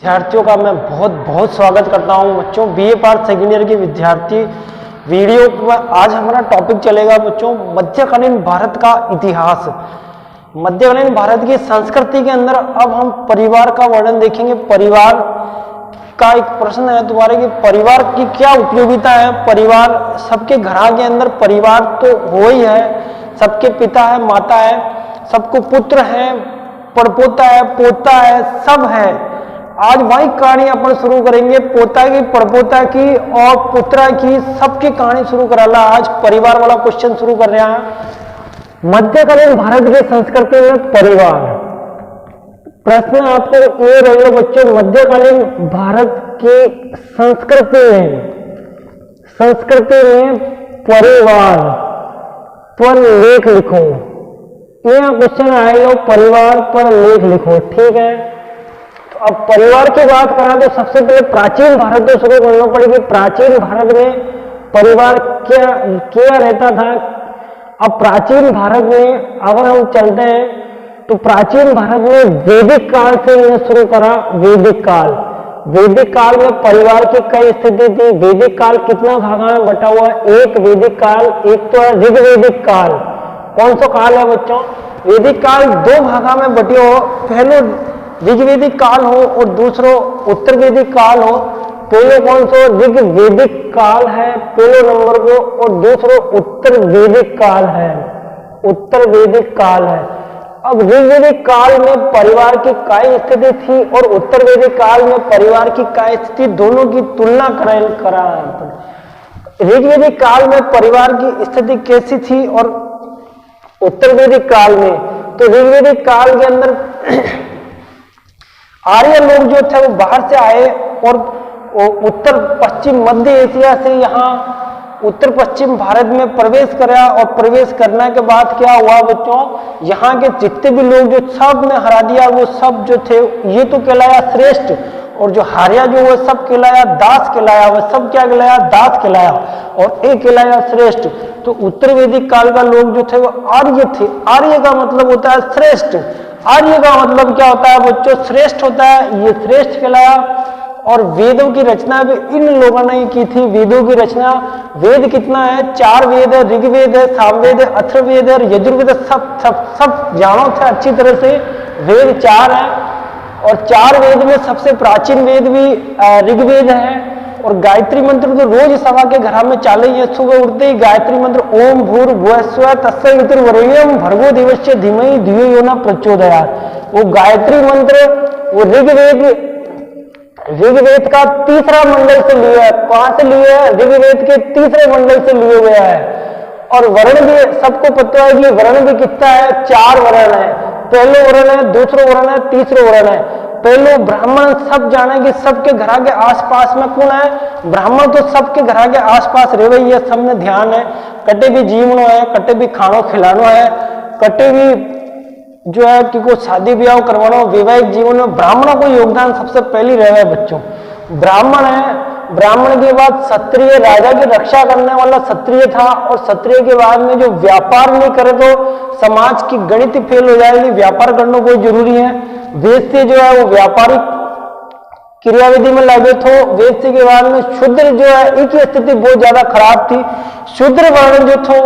विद्यार्थियों का मैं बहुत बहुत स्वागत करता हूं बच्चों। बीए पार्ट सेकेंड ईयर के विद्यार्थी वीडियो में आज हमारा टॉपिक चलेगा बच्चों मध्यकालीन भारत का इतिहास। मध्यकालीन भारत की संस्कृति के अंदर अब हम परिवार का वर्णन देखेंगे। परिवार का एक प्रश्न है तुम्हारे कि परिवार की क्या उपयोगिता है। परिवार सबके घर के अंदर परिवार तो हो ही है, सबके पिता है, माता है, सबको पुत्र है, पड़पोता है, पोता है, सब है। आज वही कहानी अपन शुरू करेंगे, पोता की, पड़पोता की और पुत्रा की, सबकी कहानी शुरू कराला। आज परिवार वाला क्वेश्चन शुरू कर रहे हैं। मध्यकालीन भारत की संस्कृति में परिवार। प्रश्न आपको ये रहेगा बच्चों, मध्यकालीन भारत की संस्कृति में परिवार पर लेख लिखो। ये क्वेश्चन आएगा, परिवार पर लेख लिखो, ठीक है। अब परिवार की बात करें तो सबसे पहले प्राचीन भारत को शुरू करना पड़ेगी। प्राचीन भारत में परिवार क्या रहता था। अब प्राचीन भारत में अगर हम चलते हैं तो प्राचीन भारत में वैदिक काल से शुरू करा। वैदिक काल में परिवार की कई स्थिति थी। वैदिक काल कितना भागा में बटा हुआ है। एक वैदिक काल, एक तो है ऋग्वैदिक काल। कौन सा काल है बच्चों? वैदिक काल दो भागा में बटे हो, पहले ऋग्वैदिक काल हो और दूसरो उत्तर वैदिक काल हो। पहले कौन सा ऋग्वैदिक काल है पहले नंबर को, और दूसरो उत्तर वैदिक काल है। उत्तर वैदिक काल है। अब ऋग्वैदिक काल में परिवार की काय स्थिति थी और उत्तर वैदिक काल में परिवार की काय स्थिति, दोनों की तुलना करा। ऋग्वैदिक काल में परिवार की स्थिति कैसी थी और उत्तर वैदिक काल में? तो ऋग्वैदिक काल के अंदर आर्य लोग जो थे वो बाहर से आए और उत्तर पश्चिम मध्य एशिया से यहाँ उत्तर पश्चिम भारत में प्रवेश करा। और प्रवेश करने के बाद क्या हुआ बच्चों, यहाँ के जितने भी लोग जो सब ने हरा दिया, वो सब जो थे ये तो कहलाया श्रेष्ठ, और जो हारिया जो वो सब कहलाया दास कहलाया। वह सब क्या कहलाया? दास कहलाया, और एक कहलाया श्रेष्ठ। तो उत्तर वैदिक काल का लोग जो थे वो आर्य थे। आर्य का मतलब होता है श्रेष्ठ। आर्य का मतलब क्या होता है बच्चों? श्रेष्ठ होता है, ये श्रेष्ठ कहलाया। और वेदों की रचना भी इन लोगों ने की थी। वेदों की रचना, वेद कितना है? 4 वेद है। ऋग्वेद है, सामवेद है, अथर्ववेद है, यजुर्वेद। सब जानो थे अच्छी तरह से। वेद 4 है और 4 वेद में सबसे प्राचीन वेद भी ऋग्वेद है। और गायत्री मंत्र तो रोज सभा के घर में चाले ही है। सुबह उठते ही गायत्री मंत्र ओम भूर्भुवस्सुवः तत्सवितुर्वरेण्यं भर्गो देवस्य धीमहि धियो यो न प्रचोदयात्। वो गायत्री मंत्र वो ऋग्वेद का तीसरा मंडल से लिया है। कहां से लिया है? ऋग्वेद के तीसरे मंडल से लिए हुए है। और वर्ण भी सबको पता है कि वर्ण भी कितना है? 4 वर्ण है। पहले वर्ण है, दूसरा वर्ण है, तीसरा वर्ण है। पहले ब्राह्मण सब जाने कि सबके घर के आसपास में कौन है? ब्राह्मण तो सबके घर के आसपास रहे हुए, सब में ध्यान है। कटे भी जीवनो है, कटे भी खानो खिलानो है, कटे भी जो है कि को शादी ब्याह करवाना, वैवाहिक जीवन में ब्राह्मणों को योगदान सबसे पहले रहे है बच्चों। ब्राह्मण है, ब्राह्मण के बाद क्षत्रिय, राजा की रक्षा करने वाला क्षत्रिय था। और क्षत्रिय के बाद में जो व्यापार नहीं करे तो समाज की गणित फेल हो जाएगी। व्यापार करना बहुत जरूरी है। वेश्य जो है वो व्यापारिक क्रियाविधि में लगे थे। वेश्य के बाद में शूद्र जो है, एक ही स्थिति बहुत ज्यादा खराब थी। शूद्र वर्ण जो था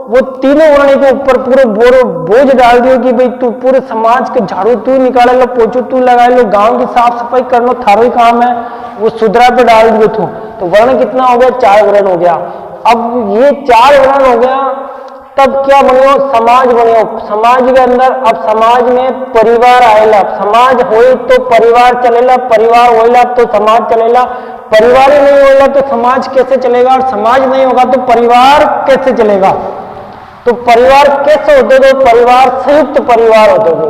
वो तीनों वर्ण के ऊपर पूरे बोझ डाल दियो कि भाई तू पूरे समाज के झाड़ू तू निकाले लो, पोछू तू लगाए लो, गांव की साफ सफाई कर लो, थारो ही काम है। वो शूद्रा पे डाल दियो थे। तो वर्ण कितना हो गया? 4 वर्ण हो गया। अब ये 4 वर्ण हो गया, तब क्या बनो? समाज बनो। समाज के अंदर अब समाज में परिवार आएला। समाज हो तो परिवार चलेला, परिवार होइला तो समाज चलेला। परिवार ही नहीं होगा तो समाज कैसे चलेगा? और समाज नहीं होगा तो परिवार कैसे चलेगा? तो परिवार कैसे होते? तो परिवार संयुक्त परिवार होते थे।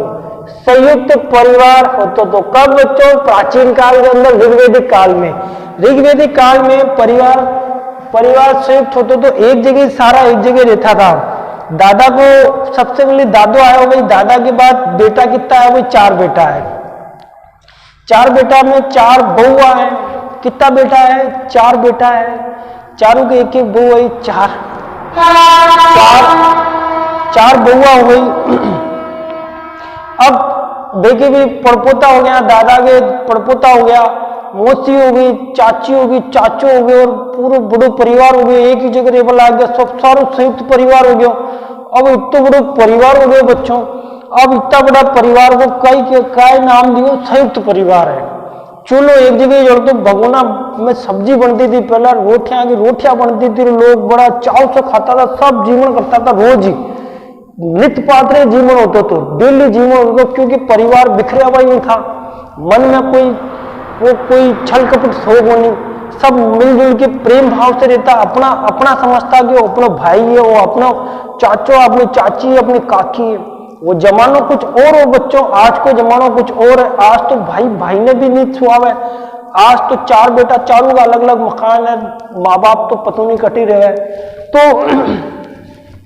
संयुक्त परिवार होते तो कब बच्चों? प्राचीन काल के अंदर ऋग्वैदिक काल में। ऋग्वैदिक काल में परिवार संयुक्त होते तो एक जगह सारा एक जगह रहता था। दादा को सबसे पहले दादो आया हो, भाई दादा के बाद बेटा कितना है? वही 4 बेटा है। 4 बेटा में 4 बहुआ है। कितना बेटा है? 4 बेटा है। चारों के एक एक बहू है। 4 बहुआ हो गई। अब देखिए भी पड़पोता हो गया, दादा के पड़पोता हो गया, मौसी हो गई, चाची हो गई, चाचू हो गए, और पूरा बड़ो परिवार हो गया, एक ही जगह रेबल आ गया, सब सारो संयुक्त परिवार हो गया। अब इतना बड़ा परिवार हो गया बच्चों, अब इतना बड़ा परिवार को कई नाम दियो, संयुक्त परिवार है। चलो एक जगह जो तो भगोना में सब्जी बनती थी, पहला रोटियां बनती थी, लोग बड़ा चाव से खाता था, सब जीवन करता था, रोज ही नित्य पात्र जीवन होता तो डेली जीवन होता, क्योंकि परिवार बिखरा हुआ ही नहीं था, मन में कोई छल कपट शोक नहीं, सब मिलजुल के प्रेम भाव से रहता, अपना अपना समझता कि वो अपना भाई है, वो अपना चाचो, अपनी चाची है, अपनी काकी है। वो जमाना कुछ और हो बच्चों, आज को जमाना कुछ और है। आज तो भाई ने भी नहीं छुआ है, आज तो चार बेटा चारों का अलग अलग मकान है, माँ बाप तो पतों नहीं कटी रहे। तो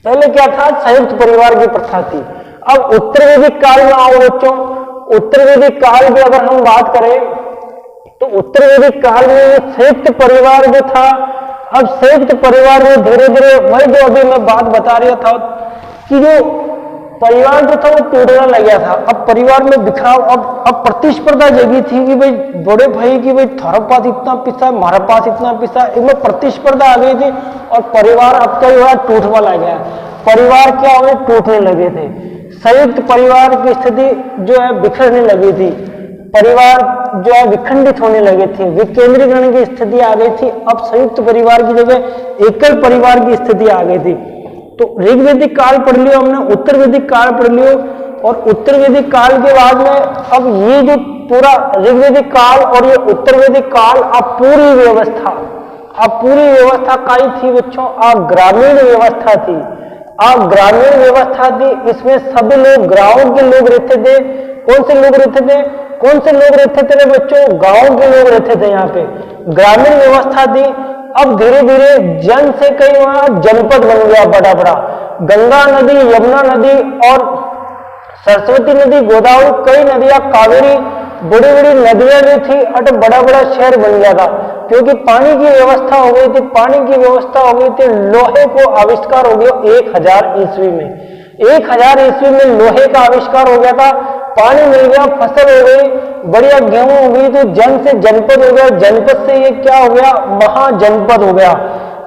पहले क्या था, संयुक्त परिवार की प्रथा थी। अब उत्तर वैदिक काल में आओ बच्चों, उत्तर वैदिक काल की अगर हम बात करें तो उत्तर वैदिक काल में संयुक्त परिवार जो था, अब संयुक्त परिवार में धीरे धीरे वही जो अभी मैं बात बता रहा था कि जो परिवार जो था वो टूटने लग गया था। अब परिवार में बिखराव, अब प्रतिस्पर्धा जगी थी कि भाई बड़े भाई की भाई थारे पास इतना पैसा, हमारे पास इतना पैसा, इनमें प्रतिस्पर्धा आ गई थी और परिवार अब कई बार टूटने लग गया। परिवार क्या हुए, टूटने लगे थे। संयुक्त परिवार की स्थिति जो है बिखरने लगी थी, परिवार जो है विखंडित होने लगे थे, विकेंद्रीकरण की स्थिति आ गई थी। अब संयुक्त परिवार की जगह एकल परिवार की स्थिति आ गई थी। तो ऋग्वैदिक काल पढ़ लियो हमने, उत्तर वैदिक काल पढ़ लियो, और उत्तर वैदिक काल के बाद में अब ये जो पूरा ऋग्वैदिक काल और ये उत्तर वैदिक काल, अब पूरी व्यवस्था काई थी बच्चों, अब ग्रामीण व्यवस्था थी। अब ग्रामीण व्यवस्था थी, इसमें सभी लोग गांव के लोग रहते थे। कौन से लोग रहते थे बच्चों, गांव के लोग रहते थे। यहाँ पे ग्रामीण व्यवस्था थी। अब धीरे धीरे जन से कई वहां जनपद बन गया बड़ा बड़ा, गंगा नदी, यमुना नदी और सरस्वती नदी, गोदावरी, कई नदियां, कावेरी, बड़ी बड़ी नदियां जो थी, अट बड़ा बड़ा शहर बन गया था, क्योंकि पानी की व्यवस्था हो गई थी। पानी की व्यवस्था हो गई थी, लोहे को आविष्कार हो गया 1000 ईस्वी में। 1000 ईस्वी में लोहे का आविष्कार हो गया था, पानी मिल गया, फसल हो गई, बढ़िया गेहूं हो गई, तो जन से जनपद हो गया, जनपद से ये क्या हो गया, महाजनपद हो गया।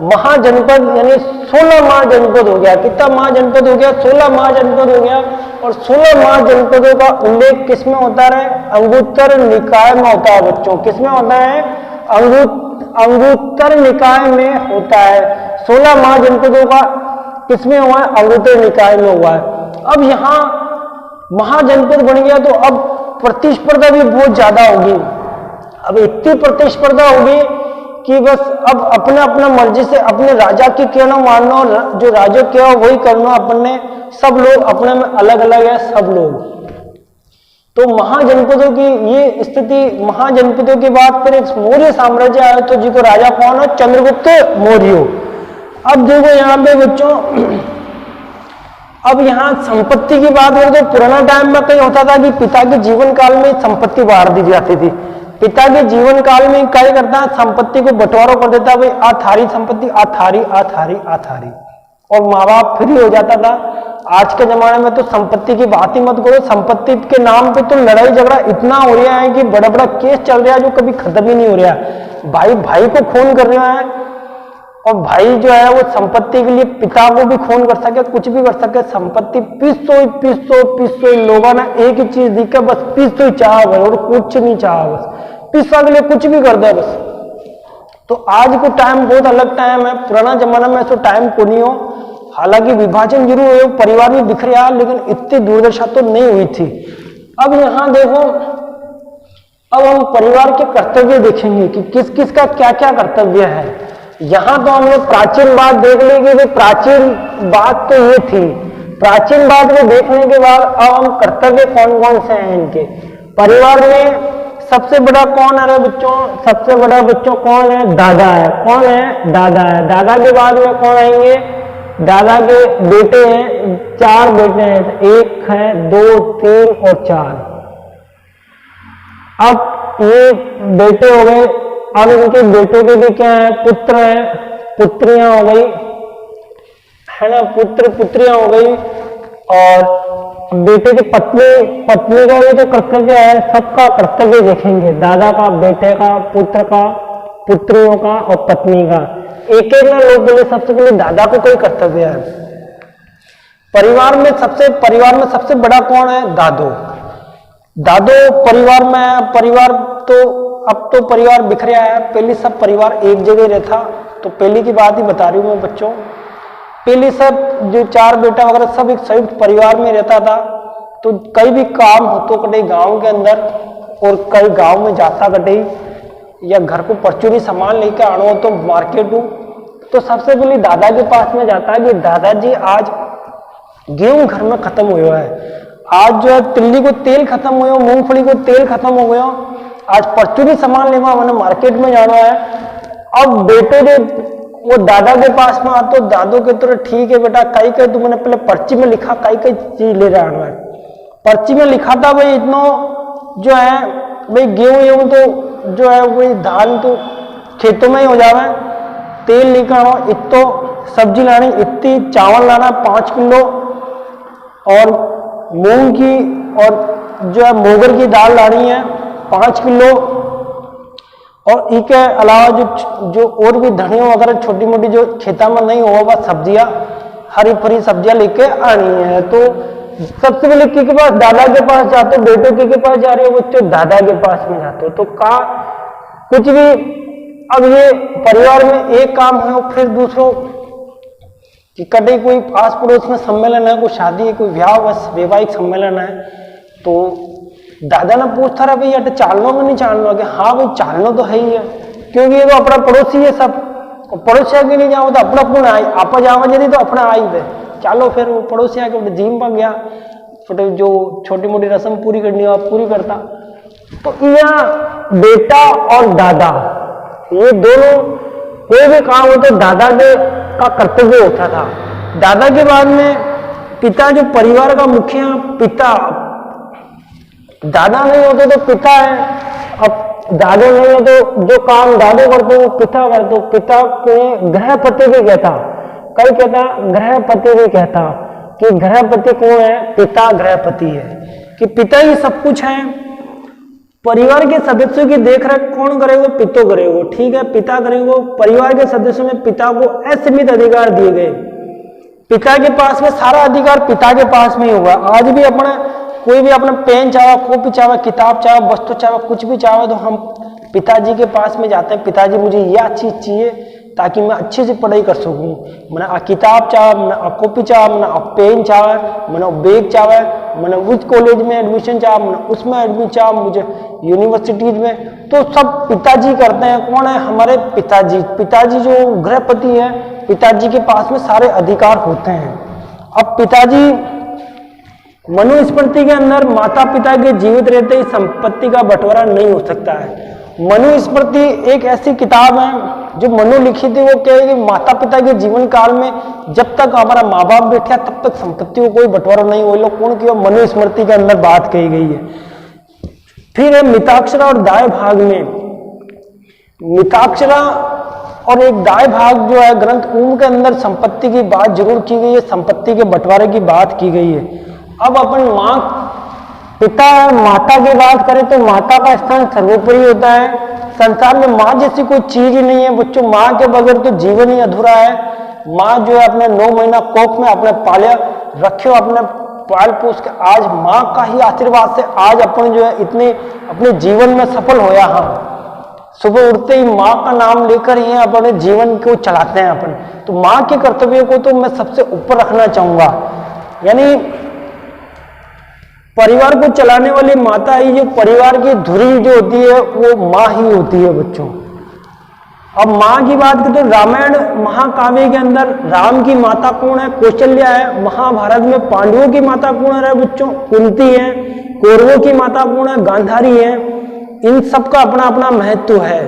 महाजनपद यानी 16 महाजनपद हो गया। कितना महाजनपद हो गया, 16 महाजनपद हो गया। और 16 महाजनपदों का उल्लेख किसमें होता है, अंगुत्तर निकाय में होता है बच्चों। किसमें होता है, अंगुत्तर निकाय में होता है। 16 महाजनपदों का किसमें हुआ है, अंगुत्तर निकाय में हुआ है। अब यहाँ महाजनपद बन गया तो अब प्रतिस्पर्धा भी बहुत ज्यादा होगी। अब इतनी प्रतिस्पर्धा होगी कि बस अब अपना अपना मर्जी से अपने राजा की कहना मानना, जो राजा क्या वही करना अपन ने, सब लोग अपने में अलग अलग है सब लोग। तो महाजनपदों की ये स्थिति, महाजनपदों के बाद फिर एक मौर्य साम्राज्य आया, तो जी को राजा कौन है, चंद्रगुप्त मौर्य। अब देखो यहाँ पे बच्चों, अब यहाँ संपत्ति की बात करें तो पुराना टाइम में कहीं होता था कि पिता के जीवन काल में संपत्ति बांट दी जाती थी। पिता के जीवन काल में क्या करता है, संपत्ति को बंटवारा कर देता, भाई आ थारी संपत्ति, आ थारी, और माँ बाप फ्री हो जाता था। आज के जमाने में तो संपत्ति की बात ही मत करो, संपत्ति के नाम पे तो लड़ाई झगड़ा इतना हो रहा है कि बड़ा बड़ा केस चल रहा है जो कभी खत्म ही नहीं हो रहा है। भाई भाई को खून कर रहा है, और भाई जो है वो संपत्ति के लिए पिता को भी खून कर सके, कुछ भी कर सके। संपत्ति पिसो लोगों ने एक ही चीज दी, बस पिसो ही चाह, और कुछ नहीं चाह, बस पिसा के लिए कुछ भी कर दे बस। तो आज को टाइम बहुत अलग टाइम है, पुराना जमाना में ऐसा टाइम को नहीं हो। हालांकि विभाजन जरूर हुए, परिवार भी बिखरे, लेकिन इतनी दुर्दशा तो नहीं हुई थी। अब यहाँ देखो, अब हम परिवार के कर्तव्य देखेंगे कि किस किस का क्या क्या कर्तव्य है। यहां तो हमने प्राचीन बात देख ली कि प्राचीन बात तो ये थी। प्राचीन बात को देखने के बाद अब हम कर्तव्य कौन कौन से हैं इनके। परिवार में सबसे बड़ा कौन है बच्चों, सबसे बड़ा बच्चों कौन है, दादा है। कौन है, दादा है। दादा के बाद में कौन आएंगे, दादा के बेटे हैं, 4 बेटे हैं, 1 है, 2, 3 और 4। अब ये बेटे हो गए, अब इनके बेटों के भी क्या है, पुत्र है, पुत्रियां हो गई है ना, पुत्र पुत्रियां हो गई। और बेटे के पत्नी का ये जो कर्तव्य है, सबका कर्तव्य देखेंगे, दादा का, बेटे का, पुत्र का, पुत्रियों का और पत्नी का। एक एक ना लोग बोले सबसे पहले दादा को कोई कर्तव्य है। परिवार में सबसे बड़ा कौन है? दादो। परिवार में, परिवार तो अब तो परिवार बिखरा है, पहले सब परिवार एक जगह रहता। तो पहले की बात ही बता रही हूं मैं बच्चों। पहले सब जो 4 बेटा वगैरह सब एक संयुक्त परिवार में रहता था। तो कई भी काम हो तो कटे गांव के अंदर, और कई गांव में जाता कटे, या घर को परचूरी सामान लेकर आना हो तो मार्केट हो, तो सबसे पहले दादा के पास में जाता है कि दादाजी आज गेहूं घर में खत्म हुआ है, आज जो है तिल्ली को तेल खत्म हुआ, मूंगफली को तेल खत्म हो गया, आज परचूरी सामान लेना मैंने मार्केट में जाना है। अब बेटे ने वो दादा के पास में आता, तो दादो के तो ठीक है बेटा, कई तू मैंने पहले पर्ची में लिखा, कई चीज ले रहा है। पर्ची में लिखा था भाई इतना जो है भाई गेहूं तो जो है वही धान तो खेतों में ही हो जावे, तेल लेकर आना, इतो सब्जी लानी, इतनी चावल लाना 5 किलो, और मूंग की और जो है मोगर की दाल लानी है 5 किलो, और इसके अलावा जो और भी धनिया वगैरह छोटी मोटी जो खेता में नहीं होगा वह सब्जियां, हरी भरी सब्जियां लेके आनी है। तो सबसे पहले के पास, दादा के पास जाते, बेटों के पास जा रहे हो बच्चों, दादा के पास में जाते हो। तो का कुछ भी, अब ये परिवार में एक काम है, फिर दूसरों कि कभी कोई आस पड़ोस में सम्मेलन है, कोई शादी है, कोई वैवाहिक सम्मेलन है, तो दादा ने पूछता रहा भैया चालना में नहीं चालना, कि हाँ भाई चालना तो है ही है, क्योंकि ये तो अपना पड़ोसी है सब, पड़ोसिया के नहीं जाओ तो अपना पुण्य आई, आप जावा यदि तो अपना आई दे, चलो फिर वो पड़ोसिया के जिम पर गया, फिर जो छोटी मोटी रस्म पूरी करनी हो पूरी करता। तो यहाँ बेटा और दादा ये दोनों, कोई भी काम हो तो दादा का कर्तव्य होता था। दादा के बाद में पिता, जो परिवार का मुखिया पिता, दादा नहीं होते तो पिता है, अब दादे नहीं हो तो जो काम दादे करते वो पिता करते। पिता को गृहपति भी कहता, कई कहता गृहपति भी कहता, कि गृहपति कौन है? पिता गृहपति है, कि पिता ही सब कुछ है। परिवार के सदस्यों की देखरेख कौन करेगा? पिता करेगा, ठीक है, पिता करेगा। परिवार के सदस्यों में पिता को असीमित अधिकार दिए गए, पिता के पास में सारा अधिकार पिता के पास में ही होगा। आज भी अपना कोई भी अपना पेन चाहे, कॉपी चाहे, किताब चाहे, वस्तु चाहे, कुछ भी चाहे, तो हम पिताजी के पास में जाते हैं, पिताजी मुझे यह चीज चाहिए ताकि मैं अच्छे से पढ़ाई कर सकूं। मैंने किताब चाहे, मैंने कॉपी चाहे, मैंने पेन चाहे, मैंने बैग चाहे, मैंने उस कॉलेज में एडमिशन चाहे, मैंने उसमें एडमिशन चाहे, मुझे यूनिवर्सिटीज में, तो सब पिताजी करते हैं। कौन है? हमारे पिताजी। पिताजी जो गृहपति है, पिताजी के पास में सारे अधिकार होते हैं। अब पिताजी मनुस्मृति के अंदर माता पिता के जीवित रहते ही संपत्ति का बंटवारा नहीं हो सकता है। मनुस्मृति एक ऐसी किताब है जो मनु लिखी थी, वो कहे कि माता पिता के जीवन काल में जब तक हमारा माँ बाप बैठा तब तक संपत्ति को कोई बंटवारा नहीं हो। लोग कौन की? मनुस्मृति के अंदर बात कही गई है। फिर है मिताक्षरा और दाय भाग में, मिताक्षरा और एक दाय भाग जो है ग्रंथ ओम के अंदर संपत्ति की बात जरूर की गई है, संपत्ति के बंटवारे की बात की गई है। अब अपन माँ पिता माता की बात करें तो माता का स्थान सर्वोपरि होता है। संसार में माँ जैसी कोई चीज ही नहीं है बच्चों, माँ के बगैर तो जीवन ही अधूरा है। माँ जो है अपने 9 महीना कोख में अपने पाले रखे, अपने पाल पोस के, आज माँ का ही आशीर्वाद से आज अपन जो है इतने अपने जीवन में सफल होया। हाँ, सुबह उठते ही माँ का नाम लेकर ही अपने जीवन को चलाते हैं अपन। तो माँ के कर्तव्यों को तो मैं सबसे ऊपर रखना चाहूंगा। यानी परिवार को चलाने वाली माता ही, जो परिवार की धुरी जो होती है वो माँ ही होती है बच्चों। अब माँ की बात करें तो रामायण महाकाव्य के अंदर राम की माता कौन है? कौशल्या है। महाभारत में पांडवों की माता कौन है बच्चों? कुंती है। कौरवों की माता कौन है? गांधारी है। इन सब का अपना अपना महत्व है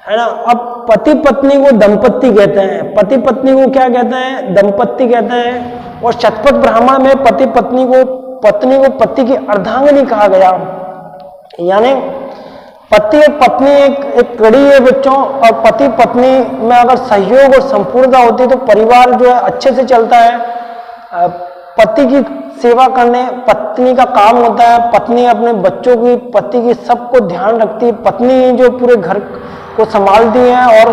ना। अब पति पत्नी को दंपत्ति कहते हैं, पति पत्नी को क्या कहते हैं? दंपत्ति कहते हैं। और शतपथ ब्राह्मण में पति पत्नी की अर्धांगिनी कहा गया। यानी पति और पत्नी एक कड़ी है बच्चों, और पति पत्नी में अगर सहयोग और संपूर्णता होती है तो परिवार जो है अच्छे से चलता है। पति की सेवा करने, पत्नी का काम होता है, पत्नी अपने बच्चों की, पति की सबको ध्यान रखती है, पत्नी जो पूरे घर को संभालती है और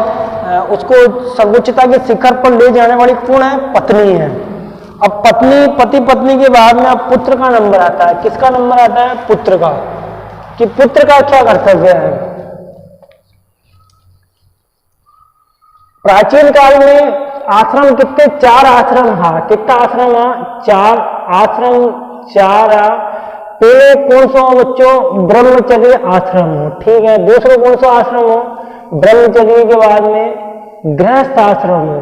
उसको सर्वोच्चता के शिखर पर ले जाने वाली कौन है? पत्नी है। अब पत्नी, पति पत्नी के बाद में अब पुत्र का नंबर आता है। किसका नंबर आता है? पुत्र का। कि पुत्र का क्या कर्तव्य है? प्राचीन काल में आश्रम कितने? 4 आश्रम। हाँ, कितना आश्रम है? 4 आश्रम। 4 पहले कौन सा हो बच्चों? ब्रह्मचर्य आश्रम हो, ठीक है। दूसरा कौन सा आश्रम हो? ब्रह्मचर्य के बाद में गृहस्थ आश्रम हो।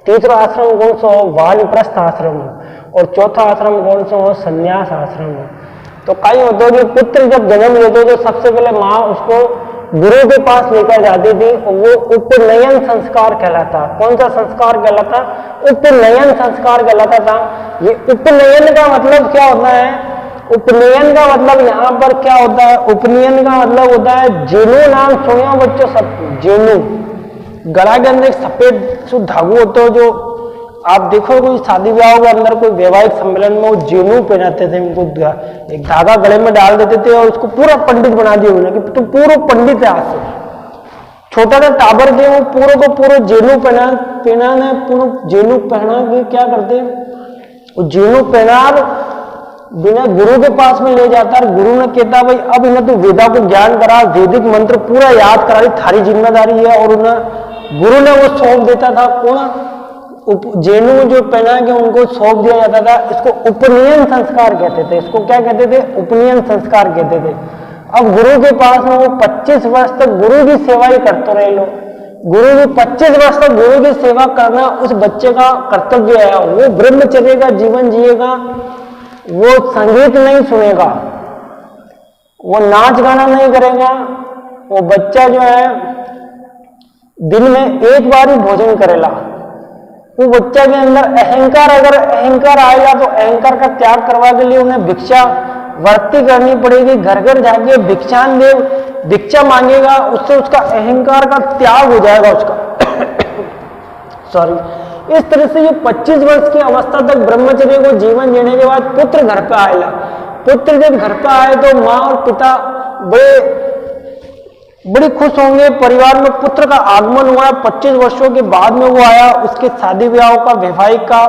तीसरा आश्रम कौन सा हो? वानप्रस्थ आश्रम हो। और चौथा आश्रम कौन सा हो? संन्यास आश्रम हो। तो कई होता है कि पुत्र जब जन्म लेते तो सबसे पहले माँ उसको गुरु के पास लेकर जाती थी, वो उपनयन संस्कार कहलाता। कौन सा संस्कार कहलाता? उपनयन संस्कार कहलाता था। ये उपनयन का मतलब क्या होता है? उपनयन का मतलब यहाँ पर क्या होता है? उपनयन का मतलब होता है, जेनु नाम सुने हो बच्चों सब? जेनु गला के अंदर एक सफेद धागू होता है, जो आप देखो कोई शादी ब्याह के अंदर कोई वैवाहिक सम्मेलन में वो जेनु पहनाते थे, उनको एक धागा गले में डाल देते थे और उसको पूरा पंडित बना दिया उन्होंने कि तुम पूरा पंडित है। आज से छोटा सा टाबर के वो पूरे को पूरा जेनु पहना पूरा जेनु पहना के क्या करते? वो जेनु पहना बिना गुरु के पास में ले जाता है। गुरु ने कहता भाई अब इन्हें तो वेदा को ज्ञान करा, वैदिक मंत्र पूरा याद करा, थारी जिम्मेदारी है। और उन्हें गुरु ने वो सौंप देता था। कौन? जेनु जो पहना के उनको सौंप दिया जाता था। इसको उपनयन संस्कार कहते थे। इसको क्या कहते थे? उपनयन संस्कार कहते थे। अब गुरु के पास में वो 25 वर्ष तक गुरु की सेवा ही करते रहे लोग। गुरु की 25 वर्ष तक गुरु की सेवा करना उस बच्चे का कर्तव्य है। वो ब्रह्मचर्य का जीवन जिएगा, वो संगीत नहीं सुनेगा, वो नाच गाना नहीं करेगा। वो बच्चा जो है दिन में एक बार ही भोजन करेगा। वो बच्चा के अंदर अहंकार, अगर अहंकार आएगा तो अहंकार का त्याग करवा के लिए उन्हें भिक्षा वर्ती करनी पड़ेगी। घर घर जाके भिक्षान देव भिक्षा मांगेगा, उससे उसका अहंकार का त्याग हो जाएगा उसका सॉरी। इस तरह से ये 25 वर्ष की अवस्था तक ब्रह्मचर्य को जीवन जीने के बाद पुत्र घर पे आएगा। पुत्र जब घर पे आए तो माँ और पिता बड़ी खुश होंगे। परिवार में पुत्र का आगमन हुआ। 25 वर्षों के बाद में वो आया। उसके शादी ब्याह का, वैवाहिक का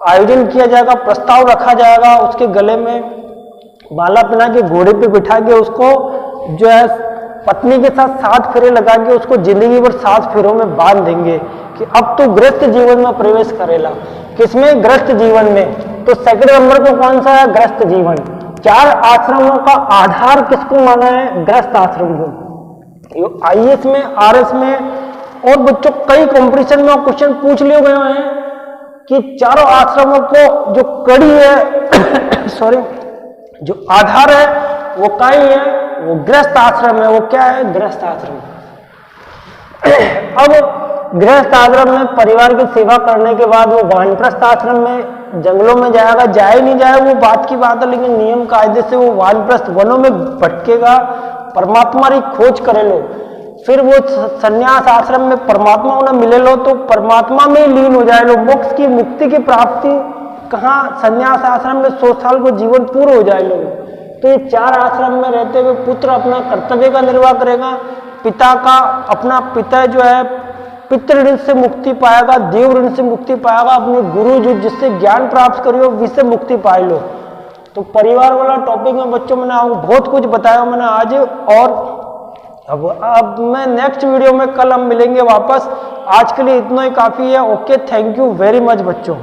आयोजन किया जाएगा, प्रस्ताव रखा जाएगा। उसके गले में माला पहना के घोड़े पे बिठा के उसको जो है पत्नी के साथ 7 फेरे लगा के उसको जिंदगी भर 7 फेरों में बांध देंगे कि अब तो गृहस्थ जीवन में प्रवेश करेला। किसमें? गृहस्थ जीवन में। तो सेकंड नंबर को कौन सा है? गृहस्थ जीवन। 4 आश्रमों का आधार किसको माना है? गृहस्थ आश्रम को। IAS में, RS में और बच्चों कई कंपटीशन में क्वेश्चन पूछ लिए गए हैं कि चारों आश्रमों को जो कड़ी है सॉरी, जो आधार है वो कई है, वो गृहस्थ आश्रम है। वो क्या है? गृहस्थ आश्रम। अब गृहस्थ आश्रम में परिवार की सेवा करने के बाद वो वानप्रस्थ आश्रम में जंगलों में जाएगा। जाए नहीं जाए वो बात की बात है, लेकिन नियम कायदे से वो वानप्रस्थ वनों में भटकेगा, परमात्मा की खोज करे लो। फिर वो संन्यास आश्रम में परमात्मा उन्हें मिले लो तो परमात्मा में लीन हो जाए लो। मोक्ष की, मुक्ति की प्राप्ति कहाँ? संन्यास आश्रम में 100 साल को जीवन पूर्ण हो जाए लो। तो ये 4 आश्रम में रहते हुए पुत्र अपना कर्तव्य का निर्वाह करेगा। पिता का, अपना पिता जो है पितृ ऋण से मुक्ति पाएगा, देव ऋण से मुक्ति पाएगा। अपने गुरु जो जिससे ज्ञान प्राप्त करियो विसे मुक्ति पाए लो। तो परिवार वाला टॉपिक में बच्चों मैंने आपको बहुत कुछ बताया मैंने आज। और अब मैं नेक्स्ट वीडियो में कल हम मिलेंगे वापस। आज के लिए इतना ही काफी है। Okay, thank you very much बच्चों।